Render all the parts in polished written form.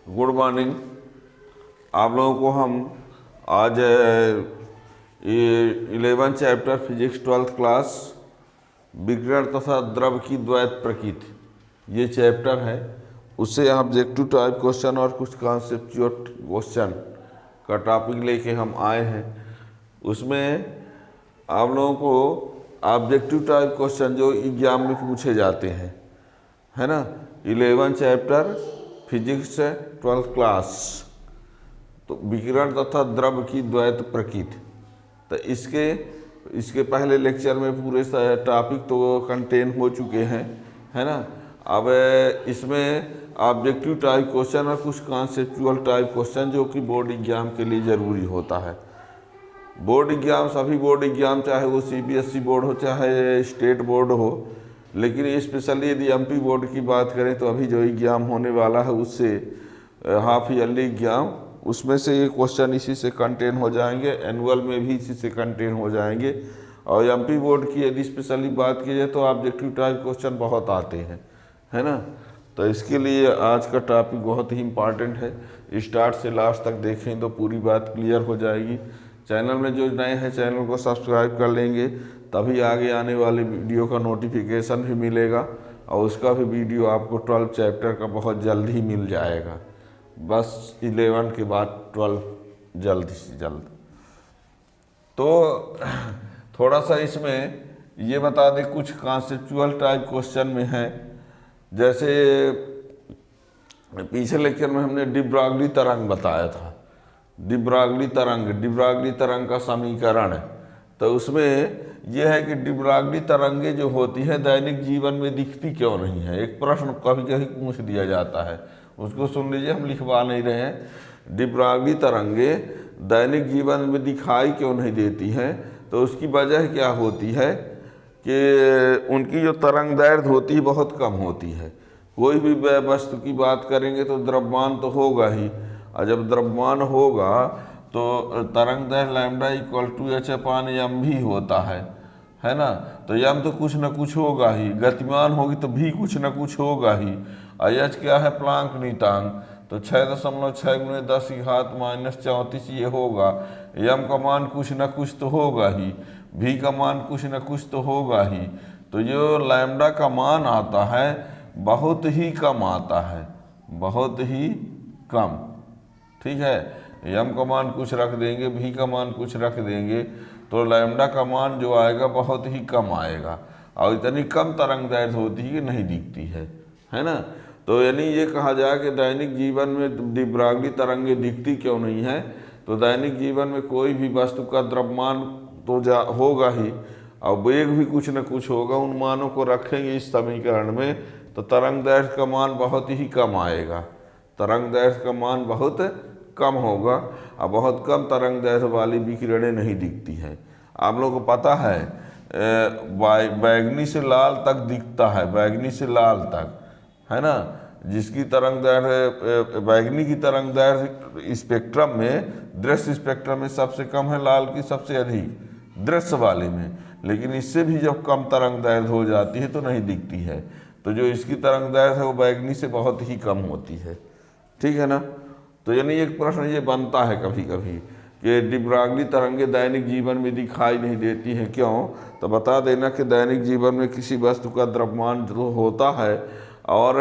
Good morning. आप लोगों को हम आज ये 11 चैप्टर फिजिक्स 12th क्लास विकिरण तथा द्रव की द्वैत प्रकृति ये चैप्टर है, उससे ऑब्जेक्टिव टाइप क्वेश्चन और कुछ कॉन्सेप्चुअल क्वेश्चन का टॉपिक लेके हम आए हैं। उसमें आप लोगों को ऑब्जेक्टिव टाइप क्वेश्चन जो एग्जाम में पूछे जाते हैं, है ना, 11 चैप्टर फिजिक्स 12th क्लास, तो विकिरण तथा द्रव की द्वैत प्रकृति। तो इसके पहले लेक्चर में पूरे टॉपिक तो कंटेन हो चुके हैं, है ना। अब इसमें ऑब्जेक्टिव टाइप क्वेश्चन और कुछ कॉन्सेप्चुअल टाइप क्वेश्चन जो कि बोर्ड एग्जाम के लिए ज़रूरी होता है। बोर्ड एग्जाम, सभी बोर्ड एग्जाम, चाहे वो सीबीएसई बोर्ड हो चाहे स्टेट बोर्ड हो, लेकिन स्पेशली यदि एमपी बोर्ड की बात करें तो अभी जो एग्ज़ाम होने वाला है उससे हाफ ईयरली एग्ज़ाम, उसमें से ये क्वेश्चन इसी से कंटेन हो जाएंगे, एनुअल में भी इसी से कंटेन हो जाएंगे। और एमपी बोर्ड की यदि स्पेशली बात की जाए तो ऑब्जेक्टिव टाइप क्वेश्चन बहुत आते हैं, है ना। तो इसके लिए आज का टॉपिक बहुत ही इम्पॉर्टेंट है। स्टार्ट से लास्ट तक देखें तो पूरी बात क्लियर हो जाएगी। चैनल में जो नए हैं चैनल को सब्सक्राइब कर लेंगे, तभी आगे आने वाले वीडियो का नोटिफिकेशन भी मिलेगा और उसका भी वीडियो आपको 12 चैप्टर का बहुत जल्द ही मिल जाएगा। बस 11 के बाद 12 जल्द से जल्द। तो थोड़ा सा इसमें ये बता दें, कुछ कॉन्सेप्चुअल टाइप क्वेश्चन में है, जैसे पिछले लेक्चर में हमने डी ब्रॉगली तरंग बताया था। डी ब्रॉगली तरंग का समीकरण है। तो उसमें यह है कि डी ब्रॉगली तरंगे जो होती है दैनिक जीवन में दिखती क्यों नहीं है। एक प्रश्न कभी कभी पूछ दिया जाता है, उसको सुन लीजिए, हम लिखवा नहीं रहे हैं। डी ब्रॉगली तरंगे दैनिक जीवन में दिखाई क्यों नहीं देती हैं। तो उसकी वजह क्या होती है कि उनकी जो तरंग दैर्घ्य होती है बहुत कम होती है। कोई भी वस्तु की बात करेंगे तो द्रव्यमान तो होगा ही, और जब द्रव्यमान होगा तो तरंग दैर्घ्य लैम्डा इक्वल टू h/m भी होता है ना। तो यम तो कुछ न कुछ होगा ही, गतिमान होगी तो भी कुछ न कुछ होगा ही। और h क्या है, प्लांक नीतांक, तो 6.6 × 10⁻34 ये होगा। यम का मान कुछ न कुछ तो होगा ही, भी का मान कुछ न कुछ तो होगा ही। तो जो लैम्डा का मान आता है बहुत ही कम आता है, बहुत ही कम, ठीक है। यम का मान कुछ रख देंगे, भी का मान कुछ रख देंगे, तो लैम्डा का मान जो आएगा बहुत ही कम आएगा। और इतनी कम तरंग दैर्घ्य होती है कि नहीं दिखती है ना। तो यानी ये कहा जाए कि दैनिक जीवन में डी ब्रॉगली तरंगे दिखती क्यों नहीं है। तो दैनिक जीवन में कोई भी वस्तु का द्रव्यमान तो होगा ही, और वेग भी कुछ न कुछ होगा। उन मानों को रखेंगे इस समीकरण में तो तरंग दैर्घ्य का मान बहुत ही कम आएगा, तरंग दैर्घ्य का मान बहुत कम होगा, और बहुत कम तरंग दैर्घ्य वाली विकिरणें नहीं दिखती हैं। आप लोगों को पता है बैगनी से लाल तक दिखता है, बैगनी से लाल तक, है ना। जिसकी तरंग दैर्घ्य बैगनी की तरंग दैर्घ्य स्पेक्ट्रम में, दृश्य स्पेक्ट्रम में सबसे कम है, लाल की सबसे अधिक दृश्य वाले में। लेकिन इससे भी जब कम तरंग दैर्घ्य हो जाती है तो नहीं दिखती है। तो जो इसकी तरंग दैर्घ्य है वो बैगनी से बहुत ही कम होती है, ठीक है ना। तो यानी एक प्रश्न ये बनता है कभी कभी कि डी ब्रॉगली तरंगे दैनिक जीवन में दिखाई नहीं देती हैं क्यों। तो बता देना कि दैनिक जीवन में किसी वस्तु का द्रव्यमान जो होता है और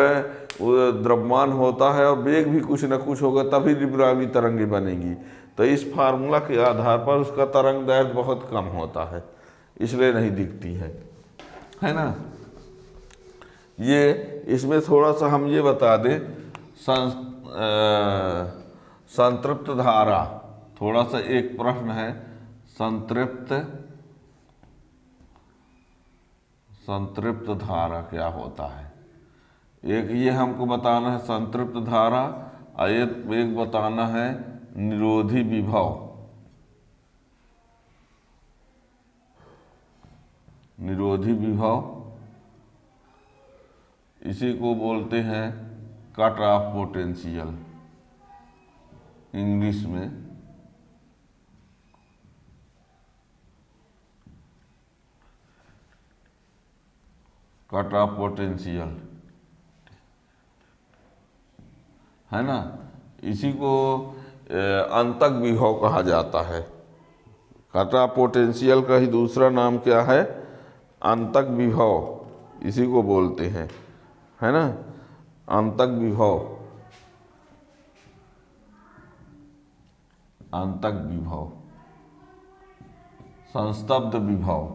वो द्रव्यमान होता है और वेग भी कुछ न कुछ होगा, तभी डी ब्रॉगली तरंगे बनेगी। तो इस फार्मूला के आधार पर उसका तरंग दैर्घ्य बहुत कम होता है, इसलिए नहीं दिखती है ना। ये इसमें थोड़ा सा हम ये बता दें, संतृप्त धारा, थोड़ा सा एक प्रश्न है, संतृप्त धारा क्या होता है। एक ये हमको बताना है संतृप्त धारा, और एक बताना है निरोधी विभव। निरोधी विभव इसी को बोलते हैं कट ऑफ पोटेंशियल इंग्लिश में। कट ऑफ पोटेंशियल, है ना। इसी को अंतक विभव कहा जाता है। कट ऑफ पोटेंशियल का ही दूसरा नाम क्या है? अंतक विभव, इसी को बोलते हैं, है ना, अंतक विभव, अंतक विभव, संस्तब्ध विभव,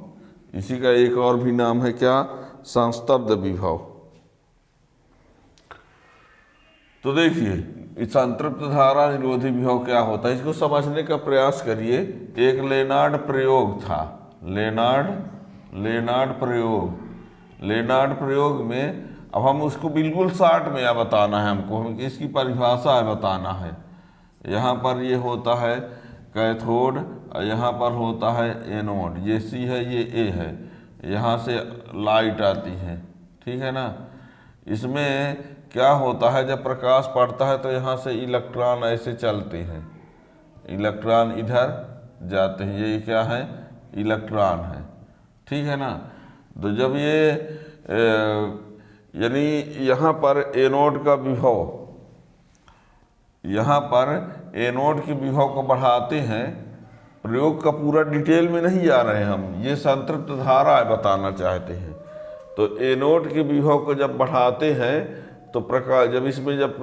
इसी का एक और भी नाम है क्या? संस्तब्ध विभव। तो देखिए इस संतृप्त धारा निरोधी विभव क्या होता है, इसको समझने का प्रयास करिए। एक लेनार्ड प्रयोग था, लेनार्ड प्रयोग में, अब हम उसको बिल्कुल शॉर्ट में या बताना है हमको, हम इसकी परिभाषा है बताना है। यहाँ पर ये होता है कैथोड और यहाँ पर होता है एनोड, ये सी है ये ए है, यहाँ से लाइट आती है, ठीक है ना। इसमें क्या होता है, जब प्रकाश पड़ता है तो यहाँ से इलेक्ट्रॉन ऐसे चलते हैं, इलेक्ट्रॉन इधर जाते हैं, ये क्या है? इलेक्ट्रॉन है, ठीक है ना। तो जब ये यानी यहाँ पर एनोड का विभव, यहाँ पर एनोड के विभव को बढ़ाते हैं, प्रयोग का पूरा डिटेल में नहीं जा रहे हैं हम, ये संतृप्त धारा बताना चाहते हैं। तो एनोड के विभव को जब बढ़ाते हैं तो प्रकाश, जब इसमें जब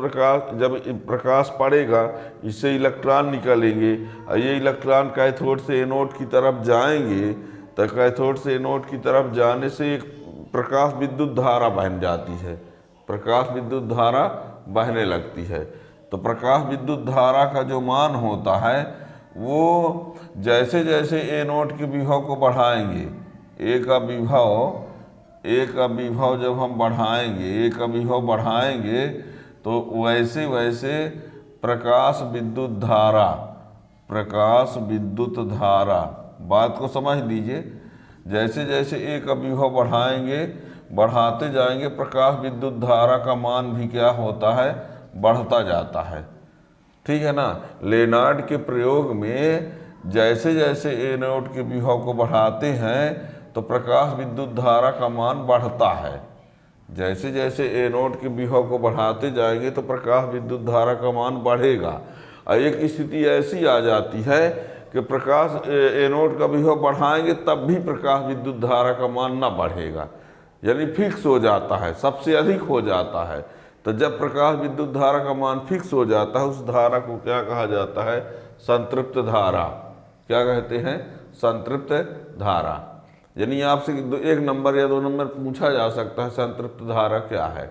प्रकाश पड़ेगा, इससे इलेक्ट्रॉन निकलेंगे और ये इलेक्ट्रॉन कैथोड से एनोड की तरफ जाएंगे, तो कैथोड से एनोड की तरफ जाने से एक प्रकाश विद्युत धारा बहन जाती है, प्रकाश विद्युत धारा बहने लगती है। तो प्रकाश विद्युत धारा का जो मान होता है वो जैसे जैसे एनोड के विभव को बढ़ाएंगे, ए का विभव जब हम बढ़ाएंगे, ए का विभव बढ़ाएंगे तो वैसे वैसे प्रकाश विद्युत धारा, बात को समझ लीजिए, जैसे जैसे ए का विभव बढ़ाते जाएंगे, प्रकाश विद्युत धारा का मान भी क्या होता है? बढ़ता जाता है, ठीक है ना। लेनार्ड के प्रयोग में जैसे जैसे एनोड के विभव को बढ़ाते हैं तो प्रकाश विद्युत धारा का मान बढ़ता है, जैसे जैसे एनोड के विभव को बढ़ाते जाएंगे तो प्रकाश विद्युत धारा का मान बढ़ेगा। और एक स्थिति ऐसी आ जाती है कि प्रकाश एनोड का विभव बढ़ाएंगे तब भी प्रकाश विद्युत धारा का मान ना बढ़ेगा, यानी फिक्स हो जाता है, सबसे अधिक हो जाता है। तो जब प्रकाश विद्युत धारा का मान फिक्स हो जाता है, उस धारा को क्या कहा जाता है? संतृप्त धारा। क्या कहते हैं? संतृप्त धारा। यानी आपसे एक नंबर या 2 नंबर पूछा जा सकता है संतृप्त धारा क्या है,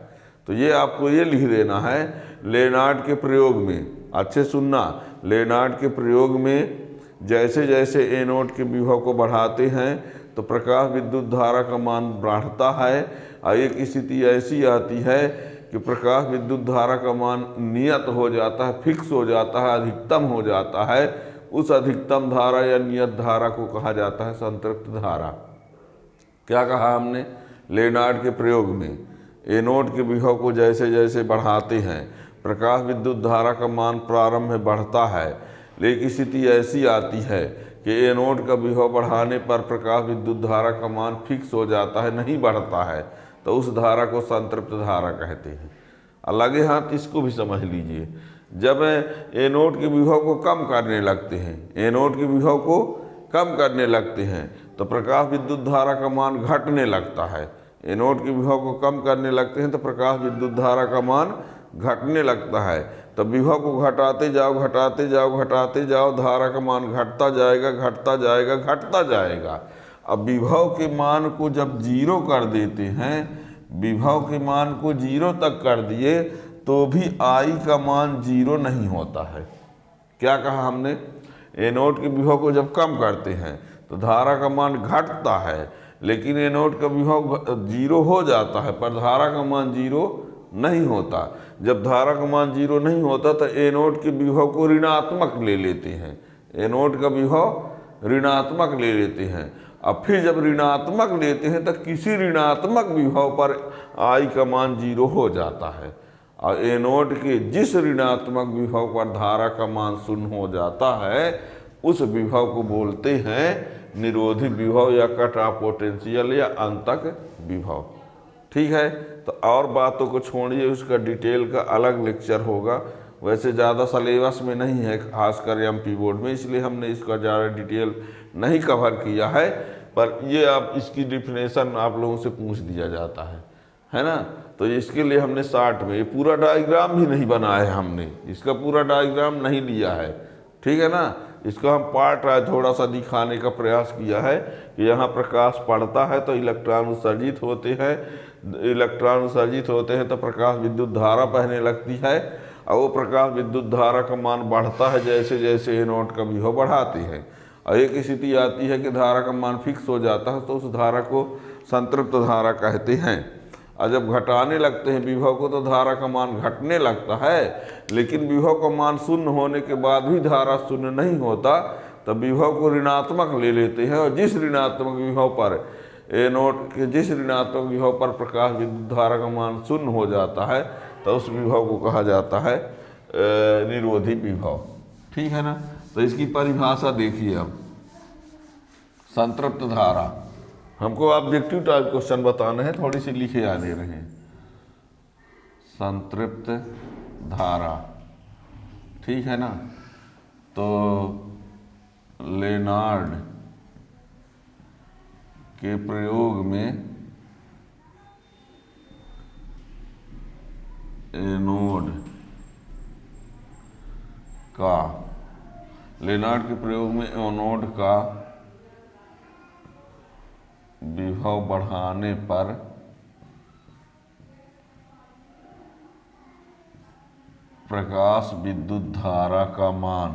तो ये आपको ये लिख देना है लेनार्ड के प्रयोग में। अच्छे सुनना, लेनार्ड के प्रयोग में जैसे जैसे एनोड के विभव को बढ़ाते हैं तो प्रकाश विद्युत धारा का मान बढ़ता है, और एक स्थिति ऐसी आती है कि प्रकाश विद्युत धारा का मान नियत हो जाता है, फिक्स हो जाता है, अधिकतम हो जाता है। उस अधिकतम धारा या नियत धारा को कहा जाता है संतृप्त धारा। क्या कहा हमने? लेनार्ड के प्रयोग में एनोड के विभव को जैसे जैसे बढ़ाते हैं, प्रकाश विद्युत धारा का मान प्रारंभ में बढ़ता है, लेकिन स्थिति ऐसी आती है कि एनोड का विभव बढ़ाने पर प्रकाश विद्युत धारा का मान फिक्स हो जाता है, नहीं बढ़ता है, तो उस धारा को संतृप्त धारा कहते हैं। अलग हाथ इसको भी समझ लीजिए, जब एनोड के विभव को कम करने लगते हैं, एनोड के विभव को कम करने लगते हैं तो प्रकाश विद्युत धारा का मान घटने लगता है। एनोड के विभव को कम करने लगते हैं तो प्रकाश विद्युत धारा का मान घटने लगता है। तो विभव को घटाते जाओ, धारा का मान घटता जाएगा। अब विभव के मान को जब 0 कर देते हैं, विभव के मान को 0 तक कर दिए तो भी आई का मान 0 नहीं होता है। क्या कहा हमने? एनोड के विभव को जब कम करते हैं तो धारा का मान घटता है, लेकिन एनोड का विभव 0 हो जाता है, पर धारा का मान 0 नहीं होता। जब धारा का मान 0 नहीं होता तो एनोड के विभव को ऋणात्मक ले लेते हैं, एनोड का विभव ऋणात्मक ले लेते हैं। अब फिर जब ऋणात्मक लेते हैं तो किसी ऋणात्मक विभव पर आई का मान 0 हो जाता है, और एनोड के जिस ऋणात्मक विभव पर धारा का मान 0 हो जाता है उस विभव को बोलते हैं निरोधी विभव या कट ऑफ पोटेंशियल या अंतक विभव। ठीक है, तो और बातों को छोड़िए, उसका डिटेल का अलग लेक्चर होगा, वैसे ज़्यादा सिलेबस में नहीं है, खासकर एमपी बोर्ड में, इसलिए हमने इसका ज़्यादा डिटेल नहीं कवर किया है। पर ये आप इसकी डिफिनेशन आप लोगों से पूछ दिया जाता है ना। तो इसके लिए हमने शार्ट में, ये पूरा डायग्राम भी नहीं बनाया है हमने, इसका पूरा डायग्राम नहीं लिया है, ठीक है ना। इसका हम पार्ट थोड़ा सा दिखाने का प्रयास किया है कि यहाँ प्रकाश पड़ता है तो इलेक्ट्रॉन उत्सर्जित होते हैं, इलेक्ट्रॉन उत्सर्जित होते हैं तो प्रकाश विद्युत धारा बहने लगती है, और वो प्रकाश विद्युत धारा का मान बढ़ता है जैसे जैसे एनोड का विभव बढ़ाते हैं। और एक स्थिति आती है कि धारा का मान फिक्स हो जाता है, तो उस धारा को संतृप्त धारा कहते हैं। और जब घटाने लगते हैं विभव को तो धारा का मान घटने लगता है, लेकिन विभव का मान शून्य होने के बाद भी धारा शून्य नहीं होता, तब विभव को ऋणात्मक ले लेते हैं। और जिस ऋणात्मक विभव पर एनोड के जिस ऋणात्मक विभव पर प्रकाश विद्युत धारा का मान शून्य हो जाता है, तो उस विभव को कहा जाता है निरोधी विभव, ठीक है ना। तो इसकी परिभाषा देखिए अब, संतृप्त धारा, हमको ऑब्जेक्टिव टाइप क्वेश्चन बताने हैं, थोड़ी सी लिखे आ दे रहे हैं। संतृप्त धारा, ठीक है ना। तो लेनार्ड के प्रयोग में एनोड का, लेनार्ड के प्रयोग में एनोड का विभव बढ़ाने पर प्रकाश विद्युत धारा का मान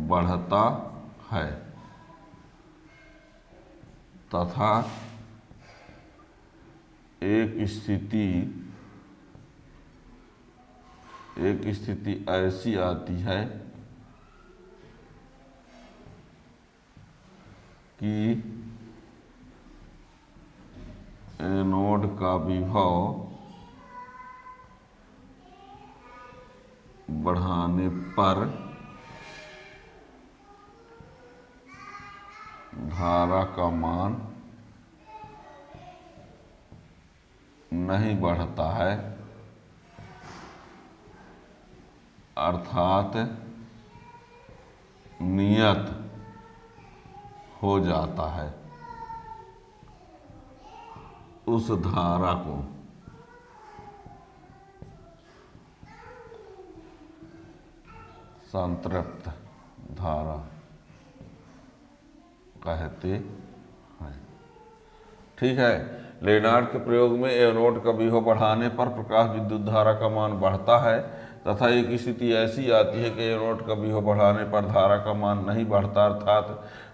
बढ़ता है तथा एक स्थिति ऐसी आती है कि एनोड का विभव बढ़ाने पर धारा का मान नहीं बढ़ता है, अर्थात नियत हो जाता है। उस धारा को संतृप्त धारा कहते हैं, ठीक है। लेनार्ड के प्रयोग में एनोड का विभव बढ़ाने पर प्रकाश विद्युत धारा का मान बढ़ता है तथा एक स्थिति ऐसी आती है कि एनोड का विभव बढ़ाने पर धारा का मान नहीं बढ़ता, अर्थात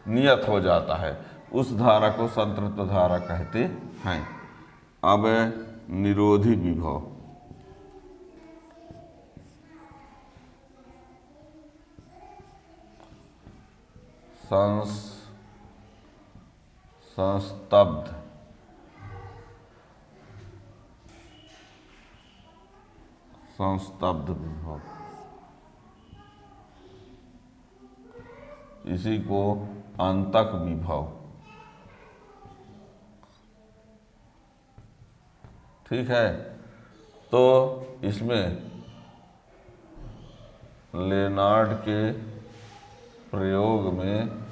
नियत हो जाता है। उस धारा को संतृप्त धारा कहते हैं। अब निरोधी विभव, संस्तब्ध विभव, इसी को अंतक विभव, ठीक है। तो इसमें लेनार्ड के प्रयोग में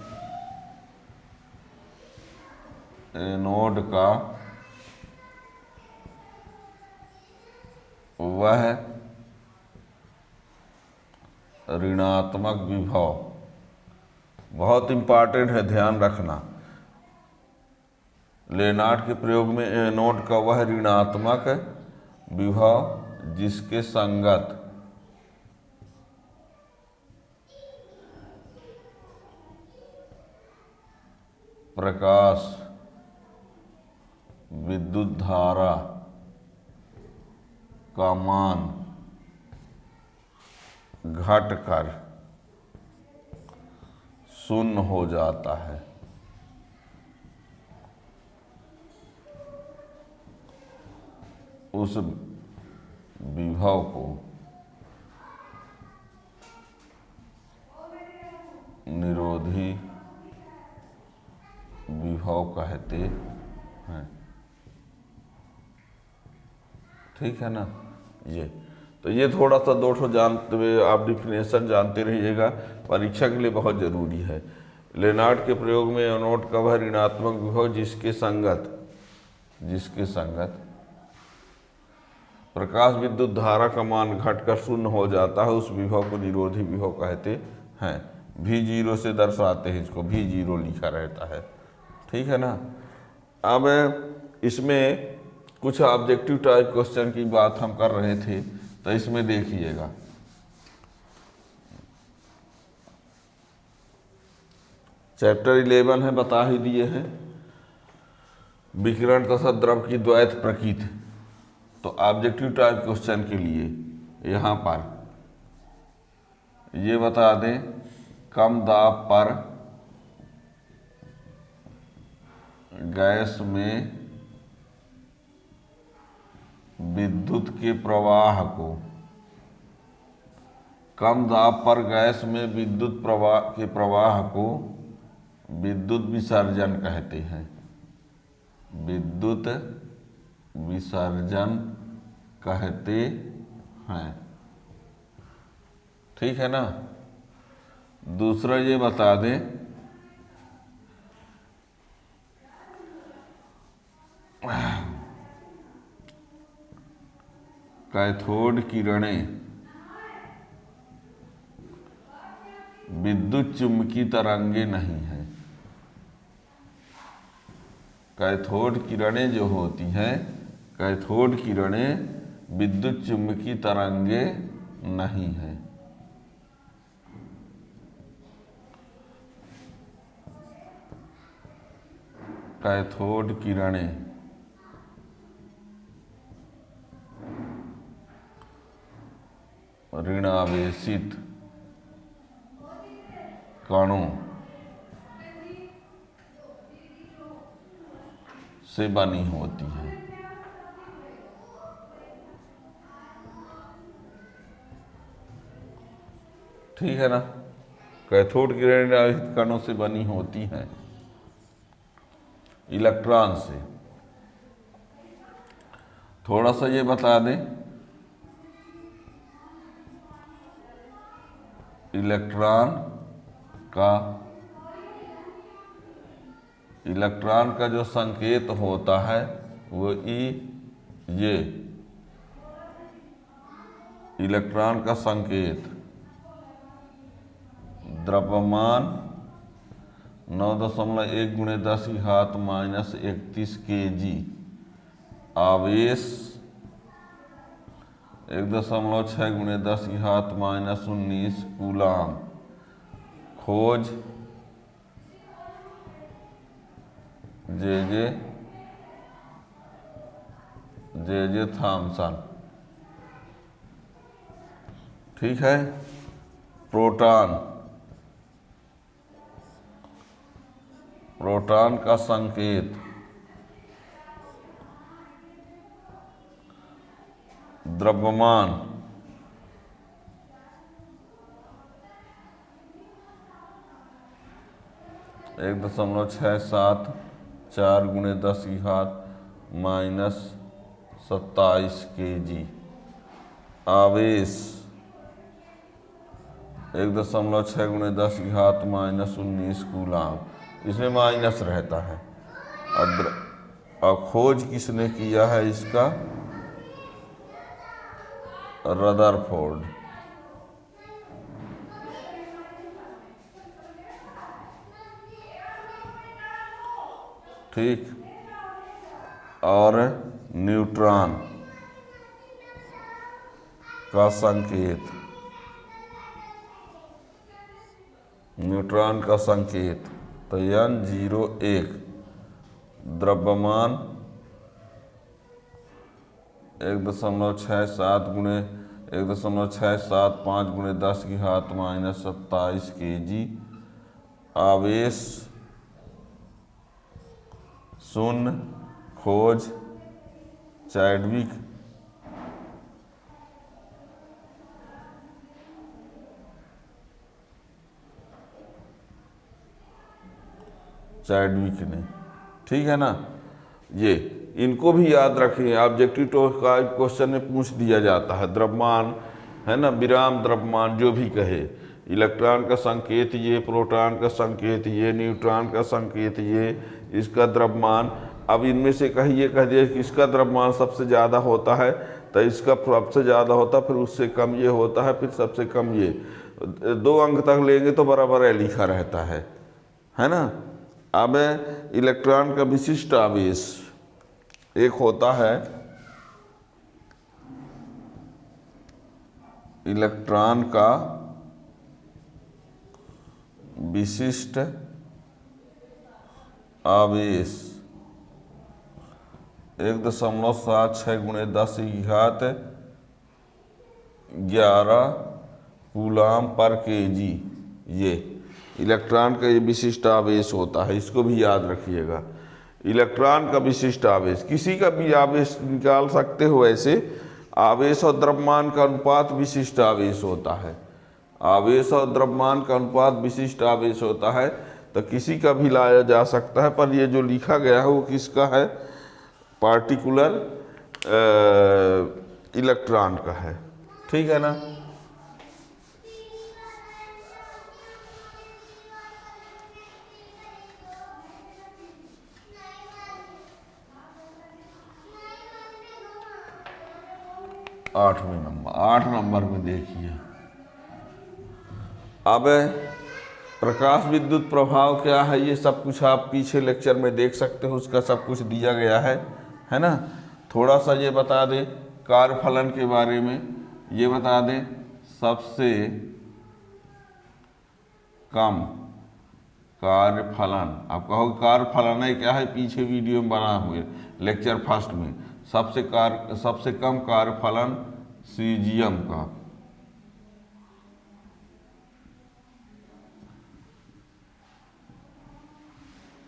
एनोड का वह ऋणात्मक विभव, बहुत इंपॉर्टेंट है, ध्यान रखना। लेनार्ड के प्रयोग में एनोड का वह ऋणात्मक विभव जिसके संगत प्रकाश विद्युत धारा का मान घटकर शून्य हो जाता है, उस विभव को निरोधी विभव कहते हैं। ठीक है ना। ये तो ये थोड़ा सा दो ठो जानते हुए आप डिफिनेशन जानते रहिएगा, परीक्षा के लिए बहुत ज़रूरी है। लेनार्ड के प्रयोग में एनोड कब है? ऋणात्मक विभव जिसके संगत प्रकाश विद्युत धारा का मान घटकर शून्य हो जाता है, उस विभव को निरोधी विभव कहते हैं। V0 से दर्शाते हैं इसको, V0 लिखा रहता है। ठीक है ना। अब इसमें कुछ ऑब्जेक्टिव टाइप क्वेश्चन की बात हम कर रहे थे, तो इसमें देखिएगा। चैप्टर 11 है, बता ही दिए हैं, विकिरण तथा द्रव की द्वैत प्रकृति। तो ऑब्जेक्टिव टाइप क्वेश्चन के लिए यहाँ पर ये बता दें, कम दाब पर गैस में विद्युत के प्रवाह को, कम दाब पर गैस में विद्युत प्रवाह को विद्युत विसर्जन कहते हैं। विद्युत विसर्जन कहते हैं। ठीक है ना। दूसरा ये बता दें, कैथोड किरणें विद्युत चुम्बकीय तरंगे नहीं है। कैथोड किरणें जो होती हैं, कैथोड किरणें विद्युत चुम्बकीय तरंगे नहीं हैं। कैथोड किरणें ऋण आवेशित कणों से बनी होती है। ठीक है ना। कैथोड किरणें ऋण आवेशित कणों से बनी होती हैं, इलेक्ट्रॉन से। थोड़ा सा ये बता दें, इलेक्ट्रॉन का जो संकेत होता है वो ये इलेक्ट्रॉन का संकेत द्रव्यमान 9.1 × 10⁻31 kg, आवेश 1.6 × 10⁻19 कूलाम, खोज जे थॉमसन। ठीक है। प्रोटॉन का संकेत द्रव्यमान 1.674 × 10⁻27 kg, आवेश 1.6 × 10⁻19 कूलाम। इसमें माइनस रहता है। और खोज किसने किया है इसका? रदरफोर्ड। ठीक। और न्यूट्रॉन का संकेत, तो N01 द्रव्यमान 1.675 × 10⁻27 kg, आवेश 0। खोज चैडविक। ने। ठीक है ना। ये इनको भी याद रखिए, ऑब्जेक्टिव टाइप क्वेश्चन में पूछ दिया जाता है। द्रव्यमान है ना, विराम द्रव्यमान जो भी कहे, इलेक्ट्रॉन का संकेत ये, प्रोटॉन का संकेत ये, न्यूट्रॉन का संकेत ये, इसका द्रव्यमान। अब इनमें से कहिए कह दिए कि इसका द्रव्यमान सबसे ज़्यादा होता है, तो इसका सबसे ज़्यादा होता, फिर उससे कम ये होता है, फिर सबसे कम ये। 2 अंक तक लेंगे तो बराबर है लिखा रहता है ना। अब इलेक्ट्रॉन का विशिष्ट आवेश एक होता है इलेक्ट्रॉन का विशिष्ट आवेश 1.76 गुणे 10 की घात 11 कूलाम पर केजी। ये इलेक्ट्रॉन का ये विशिष्ट आवेश होता है, इसको भी याद रखिएगा। इलेक्ट्रॉन का विशिष्ट आवेश, किसी का भी आवेश निकाल सकते हो ऐसे। आवेश और द्रव्यमान का अनुपात विशिष्ट आवेश होता है। आवेश और द्रव्यमान का अनुपात विशिष्ट आवेश होता है, तो किसी का भी लाया जा सकता है, पर ये जो लिखा गया है वो किसका है, पार्टिकुलर इलेक्ट्रॉन का है। ठीक है ना। आठ नंबर में देखिए, अब प्रकाश विद्युत प्रभाव क्या है, ये सब कुछ आप पीछे लेक्चर में देख सकते हो, उसका सब कुछ दिया गया है ना। थोड़ा सा ये बता दें कार्यफलन के बारे में, ये बता दें सबसे कम कार्यफलन। आप कहोगे कार्यफलन है क्या है, पीछे वीडियो में बना हुए लेक्चर फर्स्ट में। सबसे कम कार्यफलन सीजियम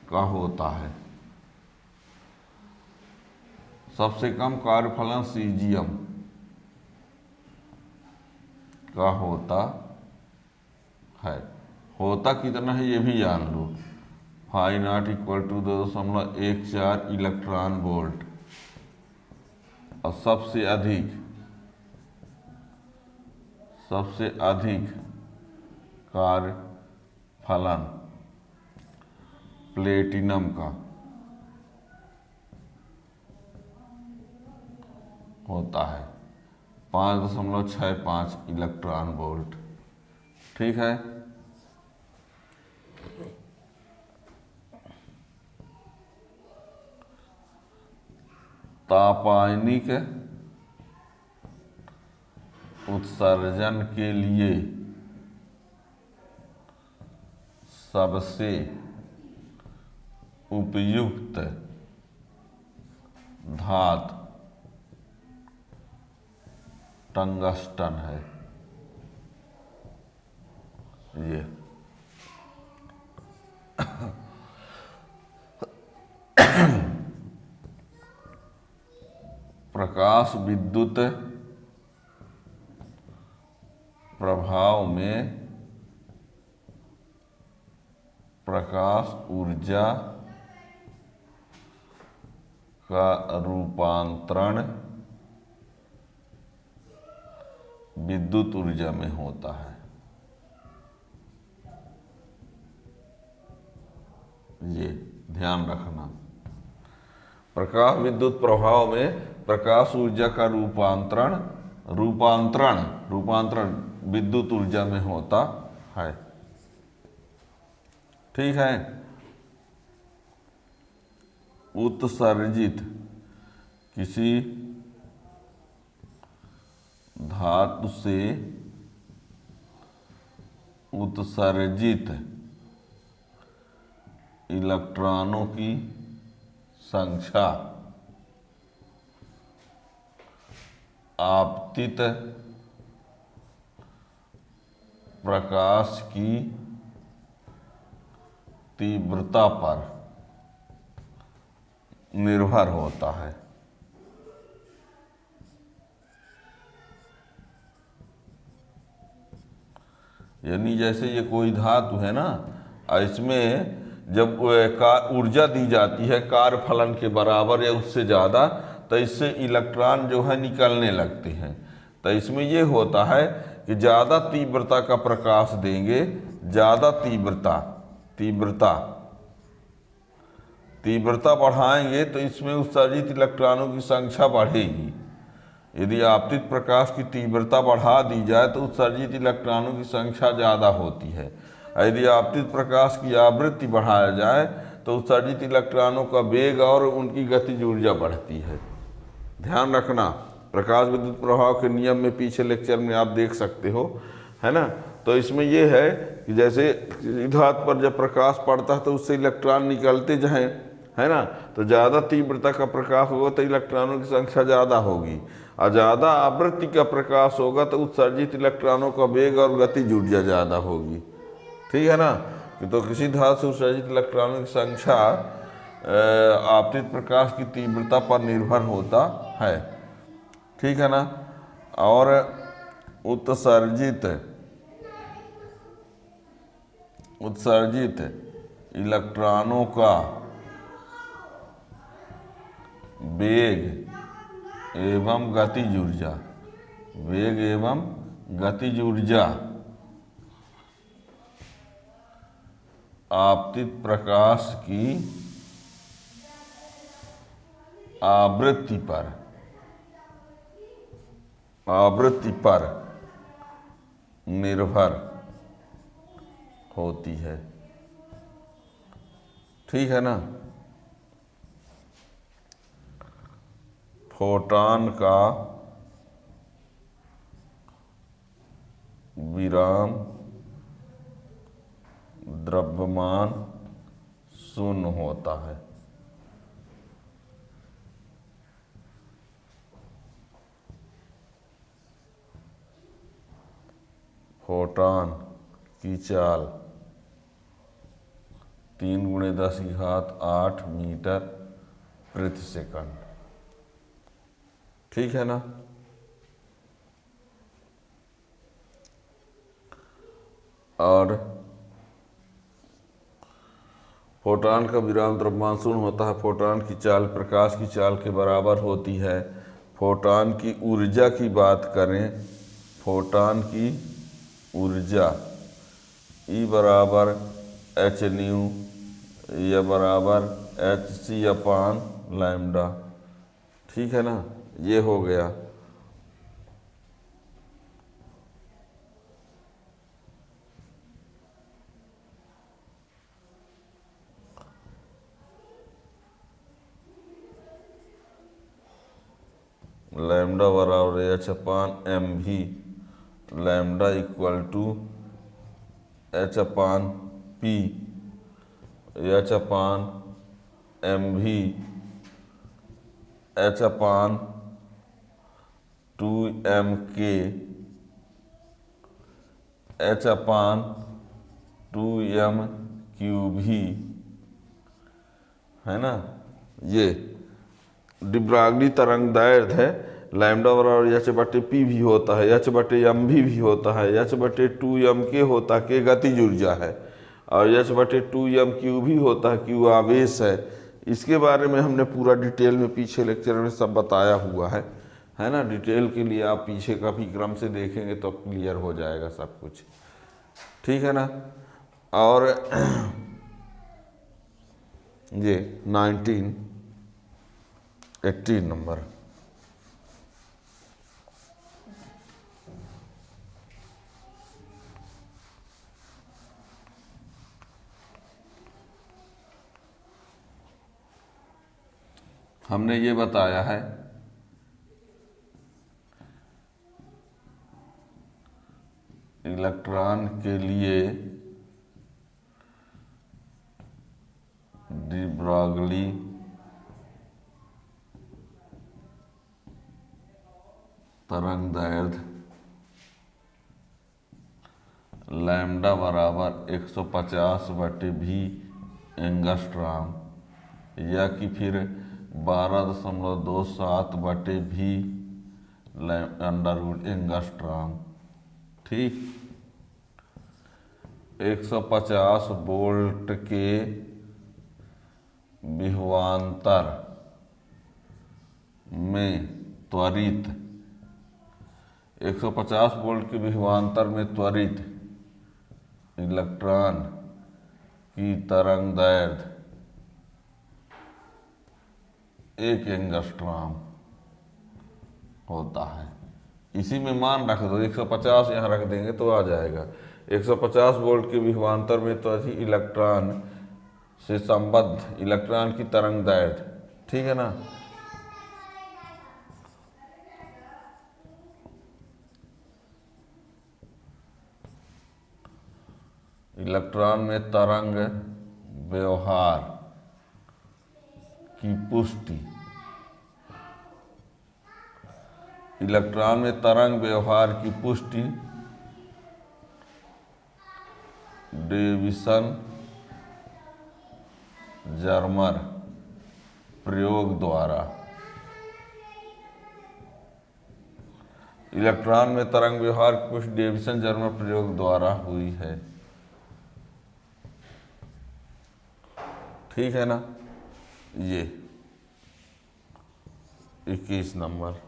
का होता है। सबसे कम कार्यफलन सीजियम का होता है। होता कितना है ये भी जान लो, phi not equal to 2.14 electron volt. और सबसे अधिक कार्यफलन प्लेटिनम का होता है, 5.65 इलेक्ट्रॉन वोल्ट। ठीक है। तापायनिक उत्सर्जन के लिए सबसे उपयुक्त धातु टंगस्टन है। ये प्रकाश विद्युत प्रभाव में प्रकाश ऊर्जा का रूपांतरण विद्युत ऊर्जा में होता है। ये ध्यान रखना, प्रकाश विद्युत प्रभाव में प्रकाश ऊर्जा का रूपांतरण विद्युत ऊर्जा में होता है। ठीक है। उत्सर्जित किसी धातु से उत्सर्जित इलेक्ट्रॉनों की संख्या आपतित प्रकाश की तीव्रता पर निर्भर होता है। यानी जैसे ये कोई धातु है ना, इसमें जब ऊर्जा दी जाती है कार्य फलन के बराबर या उससे ज़्यादा, तो इससे इलेक्ट्रॉन जो है निकलने लगते हैं। तो इसमें ये होता है कि ज़्यादा तीव्रता का प्रकाश देंगे, ज़्यादा तीव्रता बढ़ाएंगे तो इसमें उत्सर्जित इलेक्ट्रॉनों की संख्या बढ़ेगी। यदि आपतित प्रकाश की तीव्रता बढ़ा दी जाए तो उत्सर्जित इलेक्ट्रॉनों की संख्या ज़्यादा होती है। यदि आपतित प्रकाश की आवृत्ति बढ़ाया जाए तो उत्सर्जित इलेक्ट्रॉनों का वेग और उनकी गतिज ऊर्जा बढ़ती है। ध्यान रखना, प्रकाश विद्युत प्रभाव के नियम में पीछे लेक्चर में आप देख सकते हो, है ना। तो इसमें यह है कि जैसे धातु पर जब प्रकाश पड़ता है तो उससे इलेक्ट्रॉन निकलते जाएं, है ना। तो ज़्यादा तीव्रता का प्रकाश होगा तो इलेक्ट्रॉनों की संख्या ज़्यादा होगी, और ज़्यादा आवृत्ति का प्रकाश होगा तो उत्सर्जित इलेक्ट्रॉनों का वेग और गतिज ऊर्जा ज़्यादा होगी। ठीक है ना। तो किसी धातु से उत्सर्जित इलेक्ट्रॉनों की संख्या आपतित प्रकाश की तीव्रता पर निर्भर होता है। ठीक है ना। और उत्सर्जित इलेक्ट्रॉनों का वेग एवं गतिज ऊर्जा आपतित प्रकाश की आवृत्ति पर निर्भर होती है। ठीक है ना। फोटॉन का विराम द्रव्यमान शून्य होता है। फोटॉन की चाल 3×10⁸ मीटर प्रति सेकंड। ठीक है ना। और फोटॉन का विराम द्रव्यमान शून्य होता है। फोटॉन की चाल प्रकाश की चाल के बराबर होती है। फोटॉन की ऊर्जा की बात करें, फोटॉन की ऊर्जा E बराबर h/nu या बराबर hc/λ। ठीक है ना। ये हो गया। लैम्डा बराबर h/mv, lambda equal to h/p, h/mv h/2mk h/2m³ है ना। ये डिब्रागली तरंग दैर्ध्य है। लैम्डा बराबर h/p भी होता है, h/mv भी होता है, h/2mk होता है, के गतिज ऊर्जा है, और h/2m³ भी होता है, q आवेश है। इसके बारे में हमने पूरा डिटेल में पीछे लेक्चर में सब बताया हुआ है ना। डिटेल के लिए आप पीछे का भी क्रम से देखेंगे तो क्लियर हो जाएगा सब कुछ। ठीक है ना। और ये 1918 नंबर, हमने ये बताया है इलेक्ट्रॉन के लिए डी ब्रॉगली तरंग दैर्ध्य लैम्डा बराबर 150/v एंगस्ट्रॉम, या कि फिर 12.27/v √ एंगस्ट्रॉम। ठीक, 150 वोल्ट के विभवांतर में त्वरित 150 वोल्ट के विभवांतर में त्वरित इलेक्ट्रॉन की तरंग दैर्ध्य 1 एंगस्ट्रॉम होता है। इसी में मान रख दो, 150 यहाँ रख देंगे तो आ जाएगा। 150 वोल्ट के विभवांतर में त्वरित इलेक्ट्रॉन से संबद्ध इलेक्ट्रॉन की तरंग दैर्ध्य, ठीक है ना। इलेक्ट्रॉन में तरंग व्यवहार की पुष्टि, इलेक्ट्रॉन में तरंग व्यवहार की पुष्टि डेविसन जर्मर प्रयोग द्वारा, इलेक्ट्रॉन में तरंग व्यवहार की पुष्टि डेविसन जर्मर प्रयोग द्वारा हुई है, ठीक है ना। ये 21 नंबर।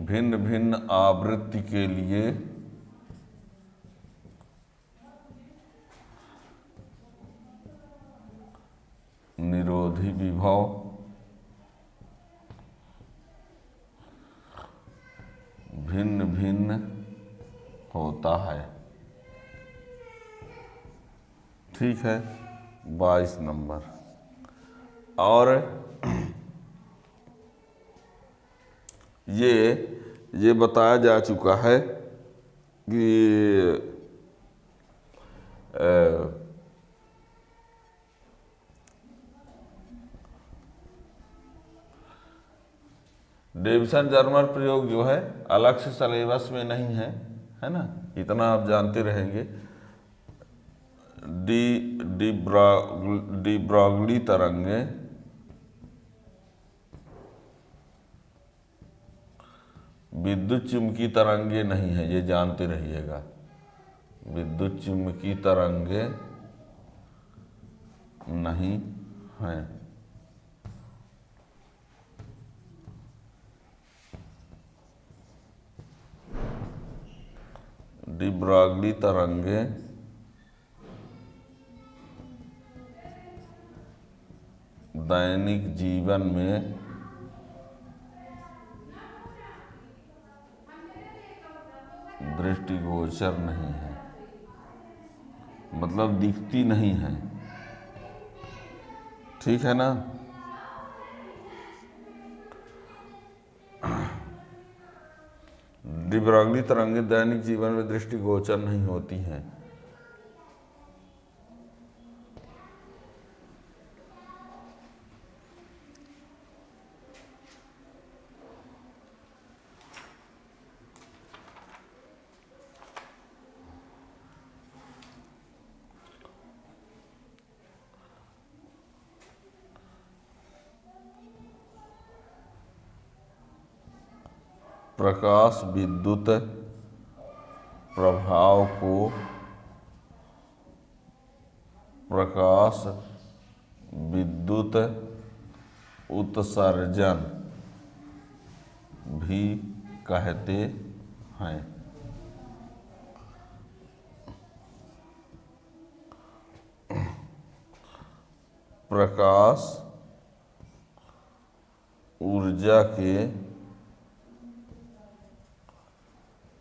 भिन्न भिन्न आवृत्ति के लिए निरोधी विभव भिन्न भिन्न होता है, ठीक है। 22 नंबर। और ये बताया जा चुका है कि डेविसन जर्मर प्रयोग जो है अलग से सिलेबस में नहीं है, है ना, इतना आप जानते रहेंगे। डी ब्रॉगली तरंगे विद्युत चुम्बकीय तरंगे नहीं है, ये जानते रहिएगा। विद्युत चुम्बकीय तरंगे नहीं हैं। डी ब्रॉगली तरंगे दैनिक जीवन में दृष्टिगोचर नहीं है, मतलब दिखती नहीं है, ठीक है ना। डी ब्रॉगली तरंगे दैनिक जीवन में दृष्टिगोचर नहीं होती हैं। प्रकाश विद्युत प्रभाव को प्रकाश विद्युत उत्सर्जन भी कहते हैं। प्रकाश ऊर्जा के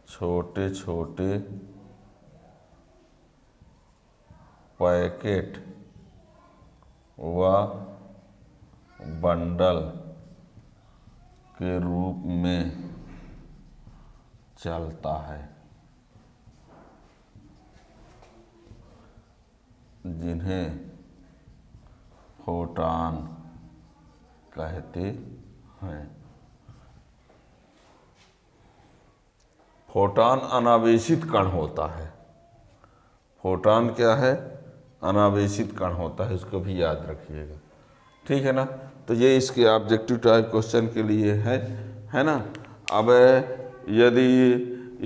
छोटे छोटे पैकेट व बंडल के रूप में चलता है, जिन्हें फोटॉन कहते हैं। फोटॉन अनावेशित कण होता है। फोटॉन क्या है? अनावेशित कण होता है, इसको भी याद रखिएगा, ठीक है ना। तो ये इसके ऑब्जेक्टिव टाइप क्वेश्चन के लिए है ना। अब यदि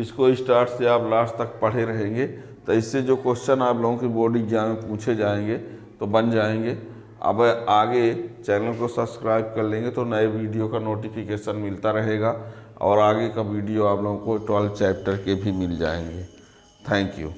इसको स्टार्ट से आप लास्ट तक पढ़े रहेंगे तो इससे जो क्वेश्चन आप लोगों के बोर्ड एग्जाम में पूछे जाएंगे तो बन जाएंगे। अब आगे चैनल को सब्सक्राइब कर लेंगे तो नए वीडियो का नोटिफिकेशन मिलता रहेगा और आगे का वीडियो आप लोगों को 12 चैप्टर के भी मिल जाएंगे। Thank you.